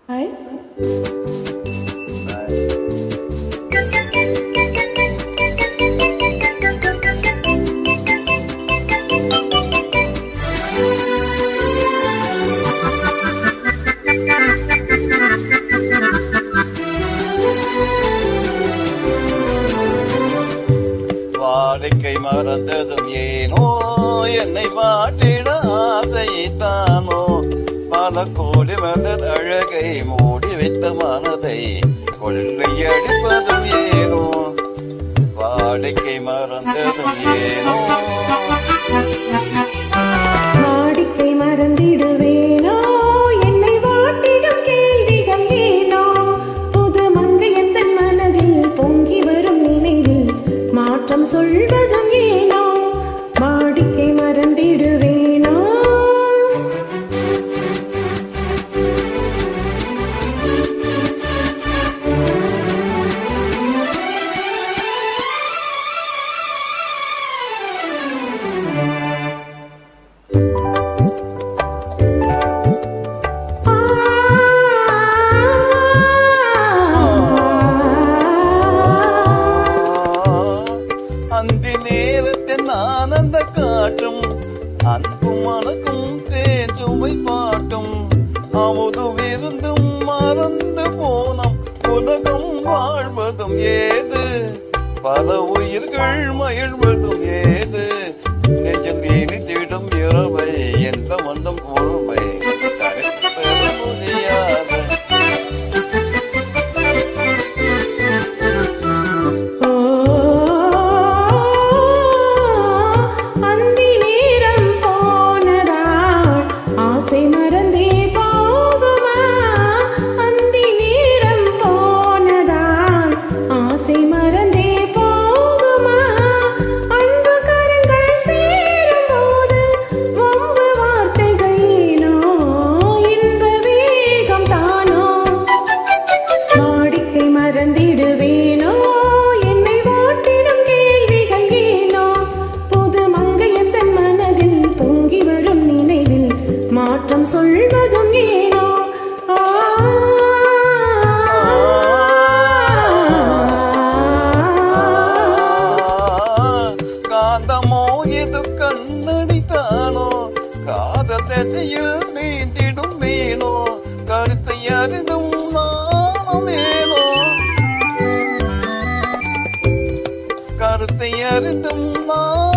Hi. வாடிக்கை மறந்ததும் ஏனோ என்னை வாட்டிட ஆசைத்தானோ பல கோடி மலர் அழகை மூடி வைத்த மனதை கொள்ளையடிப்பதும் ஏனோ வாடிக்கை மறந்ததும் ஏனோ வாடிக்கை மறந்திடுவேனோ என்னை வாட்டிடும் கேள்விகள் ஏனோ புது மங்கையத்தன் மனதில் பொங்கி வரும் நினைவில் மாற்றம் சொல்வதும் ஏனோ வாடிக்கை மறந்திடுவேனோ அந்தி நேரத்தின் ஆனந்த காட்டும் அன்பு மனக்கும் தேஜுமை பாட்டும் அமுது விருந்தும் மறந்து போனோம் உலகம் வாழ்வதும் ஏது பல உயிர்கள் மகிழ்வதும் ஏது நெஞ்சம் தேடி தேடும் இரவை எந்த மந்தம் பொறுமை முடியாது அந்தி நேரம் போனதால் ஆசை மறந்தே போகுமா அந்தி நேரம் போனதால் ஆசை மறந்தே போகுமா அன்பு கரங்கள் சேரும் போது வம்பு வார்த்தைகள் ஏனோ இன்ப வேகம் தானோ வாடிக்கை மறந்திடுவேனோ என்னை வாட்டிடும் கேள்விகள் ஏனோ புது மங்கையத்தன் மனதில் பொங்கி வரும் நினைவில் மாற்றம் சொல்வதும் ஏனோ காந்தமோ இது கண்ணடித்தானோ காதல் நதியில் நீந்திடும் மீனோ கருத்தை அறிந்தும் நானும் ஏனோ கருத்தை அறிந்தும் நான்